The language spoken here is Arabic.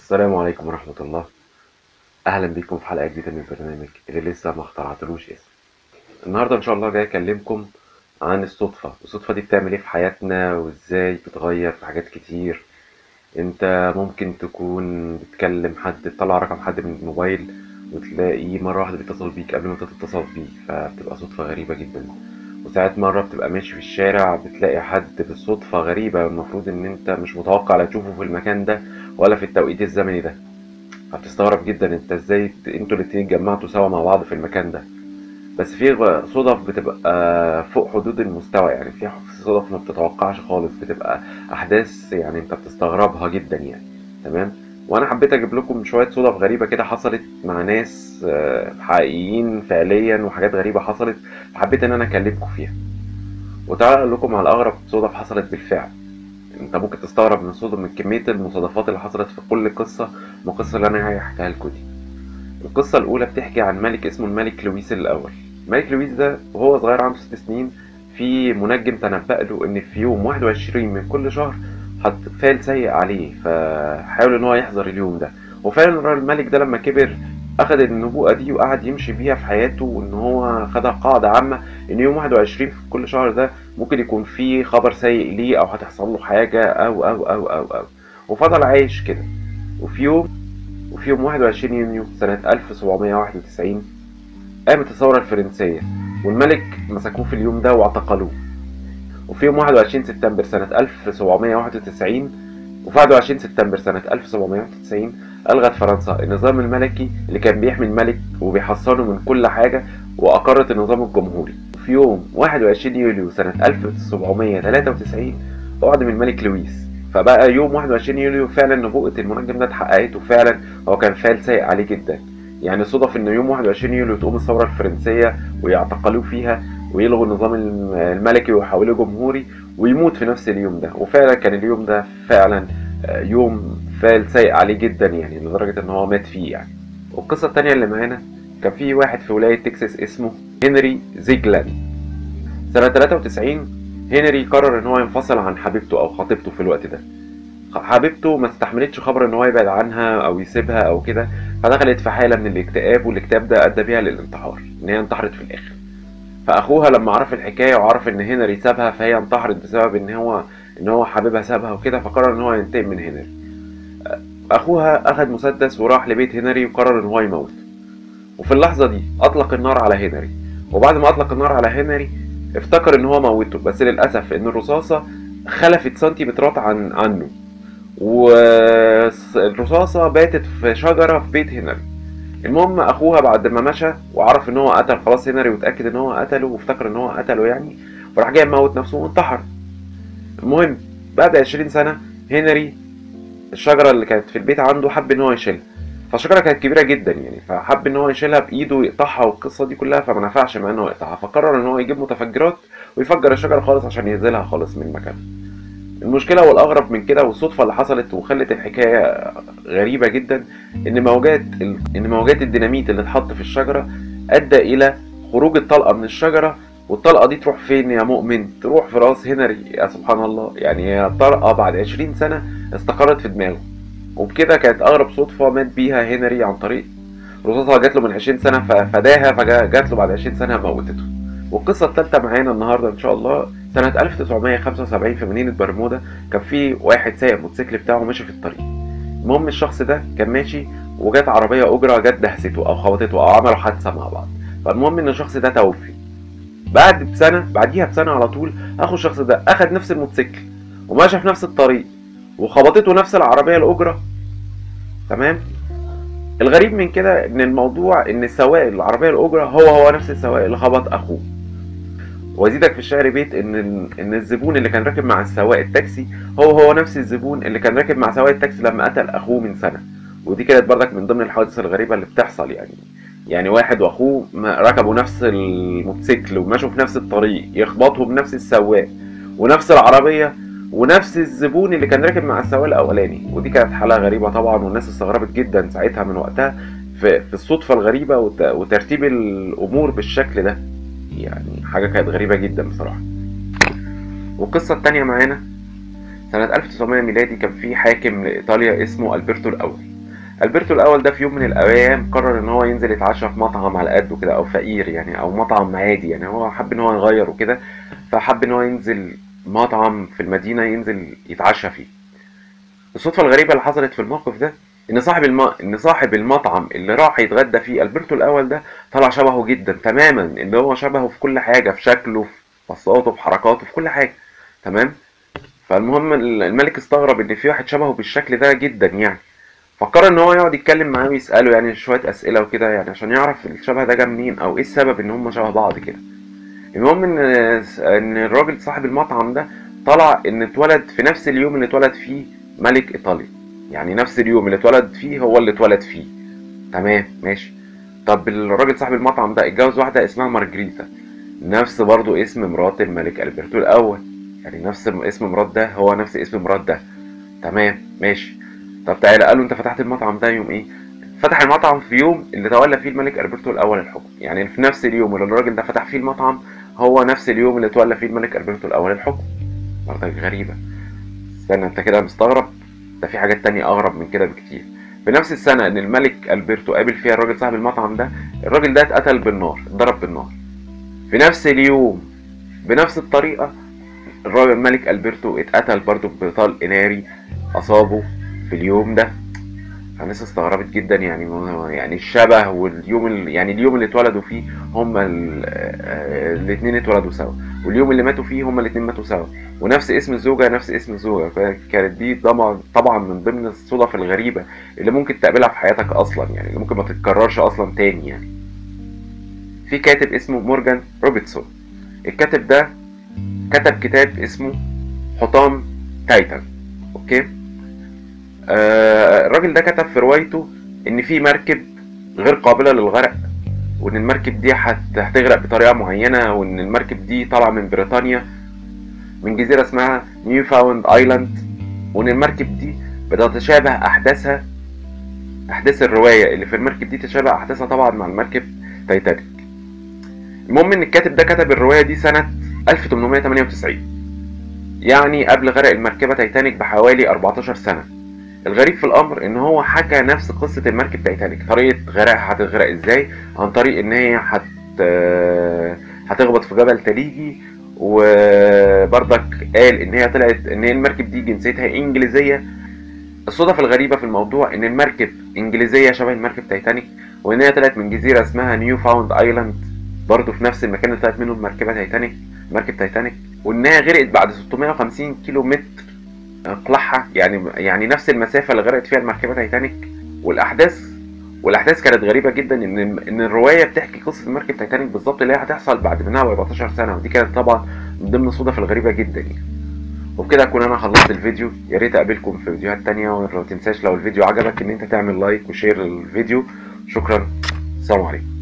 السلام عليكم ورحمة الله. أهلا بكم في حلقة جديدة من البرنامج اللي لسه ما اخترعتلوش اسم. النهاردة إن شاء الله جاي أكلمكم عن الصدفة دي بتعمل إيه في حياتنا وإزاي بتغير في حاجات كتير. أنت ممكن تكون بتكلم حد، تطلع رقم حد من الموبايل وتلاقيه مرة واحدة بيتصل بيك قبل ما أنت تتصل بيه، فبتبقى صدفة غريبة جدا. وساعات مرة بتبقى ماشي في الشارع بتلاقي حد بالصدفة غريبة، المفروض إن أنت مش متوقع لا تشوفه في المكان ده ولا في التوقيت الزمني ده. هتستغرب جدا انت ازاي انتوا الاتنين اتجمعتوا سوا مع بعض في المكان ده. بس في صدف بتبقى فوق حدود المستوى، يعني في صدف ما بتتوقعش خالص، بتبقى احداث يعني انت بتستغربها جدا يعني. تمام. وانا حبيت اجيب لكم شوية صدف غريبة كده حصلت مع ناس حقيقيين فعليا، وحاجات غريبة حصلت فحبيت ان انا اكلمكم فيها. وتعالى اقول لكم على اغرب صدف حصلت بالفعل. انت ممكن تستغرب من كمية المصادفات اللي حصلت في كل قصة من القصة اللي انا جاي احكيها لكم دي. القصة الأولى بتحكي عن ملك اسمه الملك لويس الأول. الملك لويس ده وهو صغير عنده 6 سنين، في منجم تنبأ له إن في يوم 21 من كل شهر فال سيء عليه، فحاول إن هو يحذر اليوم ده. وفعلا الملك ده لما كبر أخد النبوءة دي وقعد يمشي بيها في حياته، وإن هو خدها قاعدة عامة إن يوم 21 في كل شهر ده ممكن يكون فيه خبر سيء ليه، أو هتحصل له حاجة أو. وفضل عايش كده. وفي يوم وفي يوم 21 يونيو سنة 1791 قامت الثورة الفرنسية، والملك مسكوه في اليوم ده واعتقلوه. وفي يوم 21 سبتمبر سنة 1791 وفي 21 سبتمبر سنة 1791 ألغت فرنسا النظام الملكي اللي كان بيحمي الملك وبيحصنه من كل حاجة، وأقرت النظام الجمهوري. وفي يوم 21 يوليو سنة 1793 أعدم الملك لويس. فبقى يوم 21 يوليو فعلا نبوءة المنجم ده اتحققت، وفعلا هو كان فعل سيء عليه جدا. يعني صدف ان يوم 21 يوليو تقوم الثورة الفرنسية ويعتقلوه فيها ويلغوا النظام الملكي ويحولوه جمهوري، ويموت في نفس اليوم ده. وفعلا كان اليوم ده فعلا يوم فعل سيء عليه جدا، يعني لدرجة ان هو مات فيه يعني. والقصة التانية اللي معانا، كان في واحد في ولاية تكساس اسمه هنري زيجلاند. سنة 93 هنري قرر ان هو ينفصل عن حبيبته او خطيبته في الوقت ده. حبيبته ما استحملتش خبر ان هو يبعد عنها او يسيبها او كده، فدخلت في حالة من الاكتئاب، والاكتئاب ده ادى بيها للانتحار، ان هي انتحرت في الاخر. فاخوها لما عرف الحكايه وعرف ان هنري سابها، فهي انتحرت بسبب ان هو حبيبها سابها وكده، فقرر ان هو ينتقم من هنري. اخوها اخذ مسدس وراح لبيت هنري وقرر ان هو يموت. وفي اللحظه دي اطلق النار على هنري. وبعد ما اطلق النار على هنري افتكر ان هو موته، بس للاسف ان الرصاصه خلفت سنتيمترات عنه، والرصاصه باتت في شجره في بيت هنري. المهم اخوها بعد ما مشى وعرف ان هو قتل خلاص هنري، واتاكد ان هو قتله وافتكر ان هو قتله يعني، فراح جاي موت نفسه وانتحر. المهم بعد 20 سنه هنري الشجره اللي كانت في البيت عنده حب ان هو يشيلها. فالشجره كانت كبيره جدا يعني، فحب ان هو يشيلها بايده ويقطعها والقصه دي كلها، فما نفعش معاه ان هو يقطعها، فقرر ان هو يجيب متفجرات ويفجر الشجره خالص عشان ينزلها خالص من مكانها. المشكلة والأغرب من كده والصدفة اللي حصلت وخلت الحكاية غريبة جدا، إن موجات الديناميت اللي اتحط في الشجرة أدى إلى خروج الطلقة من الشجرة. والطلقة دي تروح فين يا مؤمن؟ تروح في راس هنري. يا سبحان الله، يعني هي طلقة بعد 20 سنة استقرت في دماغه. وبكده كانت أغرب صدفة مات بيها هنري عن طريق رصاصة جات له من 20 سنة ففداها، فجات له بعد 20 سنة موتته. والقصة الثالثة معانا النهاردة إن شاء الله سنة 1975 في مدينة برمودا. كان في واحد سايق موتوسيكل بتاعه ماشي في الطريق. المهم الشخص ده كان ماشي وجات عربية أجرة جت دهسته أو خبطته أو عملوا حادثة مع بعض. فالمهم إن الشخص ده توفي. بعديها بسنة على طول أخو الشخص ده أخد نفس الموتوسيكل وماشى في نفس الطريق وخبطته نفس العربية الأجرة. تمام. الغريب من كده ان الموضوع ان السواق العربيه الاجره هو نفس السواق اللي خبط اخوه. وازيدك في الشعر بيت ان الزبون اللي كان راكب مع السواق التاكسي هو نفس الزبون اللي كان راكب مع سواق التاكسي لما قتل اخوه من سنه. ودي كانت برضك من ضمن الحوادث الغريبه اللي بتحصل يعني واحد واخوه ركبوا نفس الموتوسيكل ومشوا في نفس الطريق يخبطوا بنفس السواق ونفس العربيه ونفس الزبون اللي كان راكب مع السواق الاولاني. ودي كانت حاله غريبه طبعا، والناس استغربت جدا ساعتها من وقتها في الصدفه الغريبه وترتيب الامور بالشكل ده. يعني حاجه كانت غريبه جدا بصراحه. والقصه التانية معانا سنه 1900 ميلادي. كان في حاكم لايطاليا اسمه البرتو الاول. البرتو الاول ده في يوم من الايام قرر ان هو ينزل يتعشى في مطعم على قده كده او فقير يعني، او مطعم عادي يعني، هو حب ان هو يغير وكده، فحب ان هو ينزل مطعم في المدينه ينزل يتعشى فيه. الصدفه الغريبه اللي حصلت في الموقف ده ان صاحب المطعم اللي راح يتغدى فيه البرتو الاول ده طلع شبهه جدا تماما، ان هو شبهه في كل حاجه، في شكله، في بصاته، في حركاته، في كل حاجه. تمام. فالمهم الملك استغرب ان في واحد شبهه بالشكل ده جدا يعني، فقرر ان هو يقعد يتكلم معاه ويساله يعني شويه اسئله وكده، يعني عشان يعرف الشبه ده جه منين او ايه السبب ان هم شبه بعض كده. المهم ان الراجل صاحب المطعم ده طلع ان اتولد في نفس اليوم اللي اتولد فيه ملك ايطاليا، يعني نفس اليوم اللي اتولد فيه هو اللي اتولد فيه. تمام ماشي. طب الراجل صاحب المطعم ده اتجوز واحده اسمها مارجريتا، نفس برضو اسم مرات الملك البرتو الاول، يعني نفس اسم مرات ده هو نفس اسم مرات ده. تمام ماشي. طب تعالى، قال له انت فتحت المطعم ده يوم ايه؟ فتح المطعم في يوم اللي تولى فيه الملك البرتو الاول الحكم، يعني في نفس اليوم اللي الراجل ده فتح فيه المطعم هو نفس اليوم اللي تولى فيه الملك البرتو الاول الحكم. برضك غريبه. استنى، انت كده مستغرب؟ ده في حاجات تانية اغرب من كده بكتير. في نفس السنه ان الملك البرتو قابل فيها الراجل صاحب المطعم ده، الراجل ده اتقتل بالنار، اتضرب بالنار. في نفس اليوم بنفس الطريقه الراجل الملك البرتو اتقتل برضو بطلق ناري اصابه في اليوم ده. فالناس استغربت جدا يعني، يعني الشبه واليوم يعني اليوم اللي اتولدوا فيه هما الاتنين اتولدوا سوا، واليوم اللي ماتوا فيه هما الاتنين ماتوا سوا، ونفس اسم الزوجة نفس اسم الزوجة. كانت دي طبعا من ضمن الصدف الغريبة اللي ممكن تقابلها في حياتك اصلا، يعني اللي ممكن ما تتكررش اصلا تاني يعني. في كاتب اسمه مورجان روبرتسون، الكاتب ده كتب كتاب اسمه حطام تايتان. اوكي. الراجل ده كتب في روايته ان في مركب غير قابله للغرق، وان المركب دي هتغرق بطريقه معينه، وان المركب دي طالعه من بريطانيا من جزيره اسمها نيو فاوند ايلاند، وان المركب دي بتتشابه احداث الروايه اللي في المركب دي تشابه احداثها طبعا مع المركب تايتانيك. المهم ان الكاتب ده كتب الروايه دي سنه 1898، يعني قبل غرق المركبه تايتانيك بحوالي 14 سنه. الغريب في الامر ان هو حكى نفس قصه المركب تايتانيك، طريقه غرقها هتغرق ازاي، عن طريق ان هي هتخبط في جبل تليجي، وبرضك قال ان هي طلعت ان هي المركب دي جنسيتها انجليزيه. الصدف الغريبه في الموضوع ان المركب انجليزيه شبه المركب تايتانيك، وان هي طلعت من جزيره اسمها نيو فاوند ايلاند، برضه في نفس المكان اللي طلعت منه المركبه تايتانيك، مركب تايتانيك، وانها غرقت بعد 650 كيلو متر اقلاعها، يعني نفس المسافه اللي غرقت فيها المركبه تايتانيك. والاحداث كانت غريبه جدا، ان الروايه بتحكي قصه المركب تايتانيك بالظبط اللي هي هتحصل بعد منها ب 14 سنه، ودي كانت طبعا من ضمن الصدف الغريبه جدا يعني. وبكده اكون انا خلصت الفيديو، يا ريت اقابلكم في فيديوهات تانية، ولو تنساش لو الفيديو عجبك ان انت تعمل لايك وشير للفيديو. شكرا، سلام عليكم.